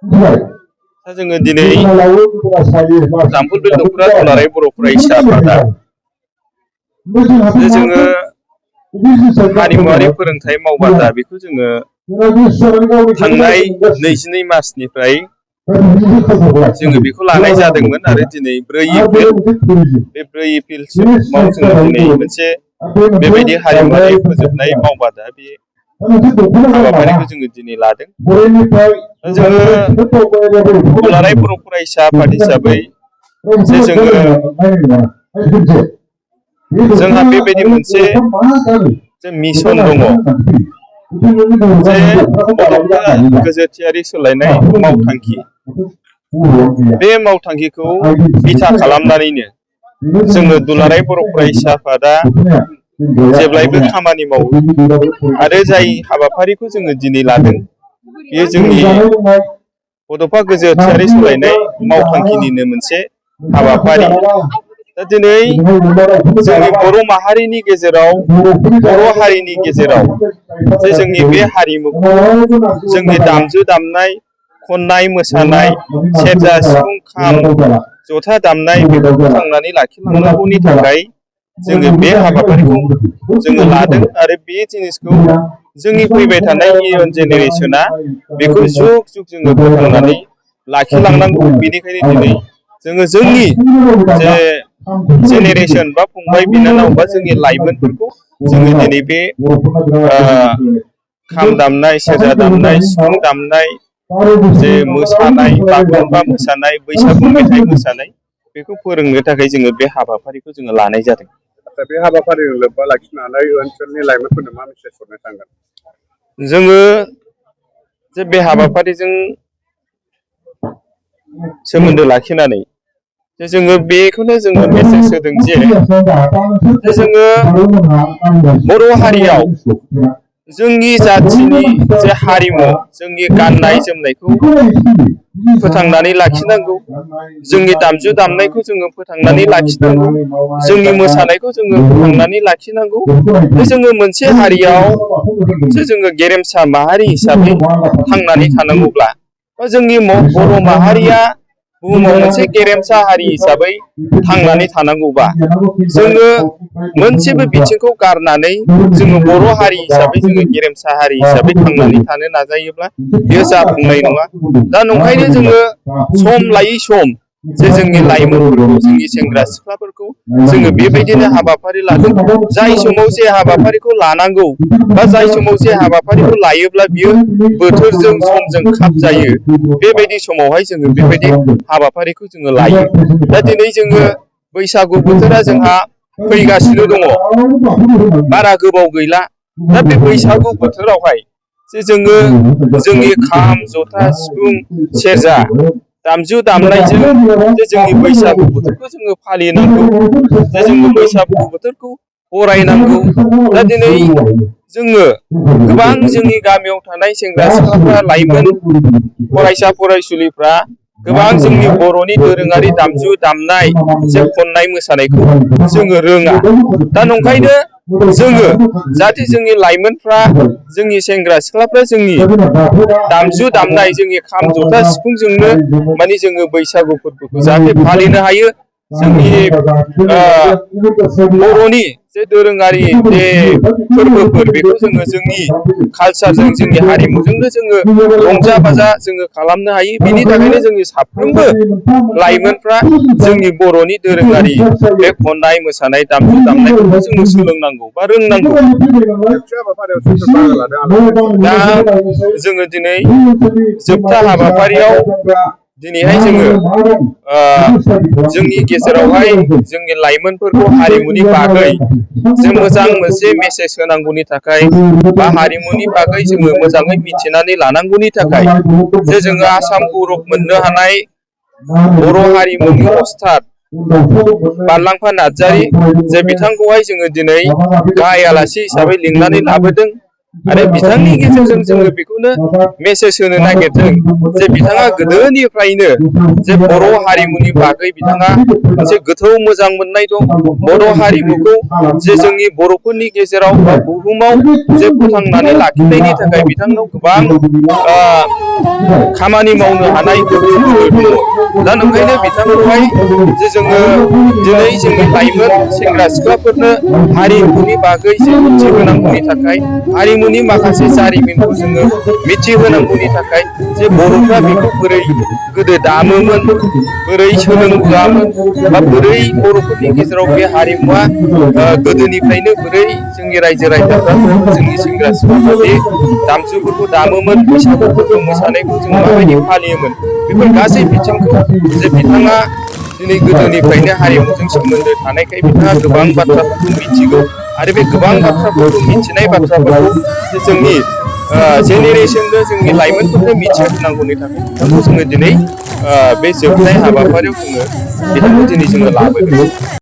दा जोङो दिनै जाम्फुर बिल दख'रा दुलाराय बर' फरायसा आफादा जोङो हारिमुवारि फोरोंथाइ मावबादा बेखौ जोङो थांनाय 22 मार्चनिफ्राय जोङो बेखौ लानाय जादोंमोन आरो दिनै 4 एप्रिल बे 4 एप्रिलसिमाव जोङो दिनै मोनसे बेबायदि हारिमुवारि फोजोबनाय मावबादा बे हाबाफारिखौ जोङो दिनै लादों। जोङो दुलाराय बर' फरायसा आफाद हिसाबै जे जोंहा बेबायदि मोनसे मिशन दङ जे बड'फा गोजोनथियारि सोलायनाय मावथांखि बे मावथांखिखौ बिथा खालामनानैनो जोङो दुलाराय बर' फरायसा आफादा जेब्लायबो खामानि मावो आरो जाय हाबाफारिखौ जोङो दिनै लादों बेयो जोंनि बड'फा गोजोनथियारि सोलायनाय मावथांखिनिनो मोनसे हाबाफारि। दा दिनै जोंनि बर' माहारिनि गेजेराव बर' हारिनि गेजेराव जे जोंनि बे हारिमुखौ जोंनि दामजु दामनाय खननाय मोसानाय सेरजा सिफुं खाम जथा दामनाय बेखौ फोथांनानै लाखिलांनांगौनि थाखाय जोङो बे हाबाफारिखौ जोङो लादों आरो बे जिनिसखौ जोंनि फैबाय थानाय इयुन जेनेरेसना बेखौ जुग जुग जोङो फोथांनानै लाखिलांनांगौ। बेनिखायनो दिनै जोङो जोंनि जे जेनेरेसन बा फंबाय बिनानाव बा जोंनि लाइमोनफोरखौ जोङो दिनै बे खाम दामनाय सेरजा दामनाय सिफुं दामनाय जे मोसानाय बागुरुम्बा मोसानाय बैसागु मेथाइ मोसानाय बेखौ फोरोंनो थाखाय जोङो बे हाबाफारिखौ जोङो लानाय जादों। आচ্ছা बे हाबाफारिजों लोब्बा लाखिनानै ओनसोलनि लाइमोनफोरनो मा मेसेज हरनो सानगोन? जोङो जे बे हाबाफारिजों सोमोन्दो लाखिनानै जे जोङो बेखौनो जोङो मेसेज होदों जे जोङो बर' हारियाव जोंनि जाथिनि जे हारिमु जोंनि गाननाय जोमनायखौ फोथांनानै लाखिनांगौ, जोंनि दामजु दामनायखौ जोङो फोथांनानै लाखिनांगौ, जोंनि मोसानायखौ जोङो फोथांनानै लाखिनांगौ। जोङो मोनसे हारियाव जे जोङो गेरेमसा माहारि हिसाबै थांनानै थानांगौब्ला बा जोंनि बर' माहारिया बुहुमाव मोनसे गेरेमसा हारि हिसाबै थांनानै थानांगौबा जोङो मोनसेबो बिथिंखौ गारनानै जोङो बर' हारि हिसाबै जोङो गेरेमसा हारि हिसाबै थांनानै थानो नाजायोब्ला बेयो जाफुंनाय नङा। दा नंखायनो जोङो सम लायै सम जे जोंनि लाइमोनफोरखौ जोंनि सेंग्रा सिख्लाफोरखौ जोङो बेबायदिनो हाबाफारि लादों। जाय समाव जे हाबाफारिखौ लानांगौ बा जाय समाव जे हाबाफारिखौ लायोब्ला बियो बोथोरजों समजों खाब जायो बेबायदि समावहाय जोङो बेबायदि हाबाफारिखौ जोङो लायो। दा दिनै जोङो बैसागु बोथोरा जोंहा फैगासिनो दङ, बारा गोबाव गैला। दा बे बैसागु बोथोरावहाय जे जोङो जोंनि खाम जथा सिफुं सेरजा दामजु दामनायजों जे जोंनि बैसागु बोथोरखौ जोङो फालिनांगौ, जे जोङो बैसागु बोथोरखौ बरायनांगौ। दा दिनै जोङो गोबां जोंनि गामियाव थानाय सेंग्रा सिख्लाफ्रा लाइमोन फरायसा फरायसुलिफ्रा गोबां जोंनि बर'नि दोरोङारि दामजु दामनाय जे खननाय मोसानायखौ जोङो रोङा। दा नंखायनो जोङो जाहाथे जोंनि लाइमोनफ्रा जोंनि सेंग्रा सिख्लाफ्रा जोंनि दामजु दामनाय जोंनि खाम जथा सिफुंजोंनो माने जोङो बैसागु फोरबोखौ जाहाथे फालिनो हायो। जोंनि बर'नि जे दोरोङारि जे फोरबोफोर बेखौ जोङो जोंनि कालसारजों जोंनि हारिमुजोंनो जोङो रंजा बाजा जोङो खालामनो हायो। बिनि थाखायनो जोंनि साफ्रोमबो लाइमोनफ्रा जोंनि बर'नि दोरोङारि बे खननाय मोसानाय दामजु दामनायफोरखौ जोङो सोलोंनांगौ बा रोंनांगौ। दा जोङो दिनै जोबथा हाबाफारियाव दिनैहाय जोङो जोंनि गेजेरावहाय जोंनि लाइमोनफोरखौ हारिमुनि बागै जे मोजां मोनसे मेसेज होनांगौनि थाखाय बा हारिमुनि बागै जोङो मोजाङै मिथिनानै लानांगौनि थाखाय जे जोङो आसाम गौरब मोननो हानाय बर' हारिमुनि अस्थाद बारलांफा नार्जारि जे बिथांखौहाय जोङो दिनै गाहाय आलासि हिसाबै लिंनानै लाबोदों। आरो बिथांनि गेजेरजों जोङो बेखौनो मेसेज होनो नागिरदों जे बिथाङा गोदोनिफ्रायनो जे बर' हारिमुनि बागै बिथाङा मोनसे गोथौ मोजां मोननाय दं। बर' हारिमुखौ जे जोंनि बर'फोरनि गेजेराव बा बुहुमाव जे फोथांनानै लाखिनायनि थाखाय बिथांनाव गोबां खामानि मावनो हानाय गोहो बोलो दङ। दा ओंखायनो बिथांखौहाय जे जोङो दिनै जोंनि लाइमोन सेंग्रा सिख्लाफोरनो हारिमुनि बागै जे मिथिहोनांगौनि थाखाय हारिमुनि माखासे जारिमिनखौ जोङो मिथिहोनांगौनि थाखाय जे बर'फ्रा बेखौ बोरै गोदो दामोमोन, बोरै सोलोंबोआमोन, बा बोरै बर'फोरनि गेजेराव बे हारिमुवा गोदोनिफ्रायनो बोरै जोंनि रायजो राजाफ्रा जोंनि सेंग्रा सिख्लाफ्रा बे दामजुफोरखौ दामोमोन, बैसागु फोरबो मोसानायखौ जों माबायदि फालियोमोन, बेफोर गासै बिथिंखौ जे बिथाङा दिनै गोदोनिफ्रायनो हारिमुजों सोमोन्दो थानायखाय बिथाङा गोबां बाथ्राफोरखौ मिथिगौ। आरो बे गोबां बाथ्राफोरखौ मिथिनाय बाथ्राफोरखौ जे जोंनि जेनेरेसननो जोंनि लाइमोनफोरनो मिथिहोनांगौनि थाखाय बिथांखौ जोङो दिनै बे जोबनाय हाबाफारियाव जोङो बिथांखौ दिनै जोङो लाबोदों।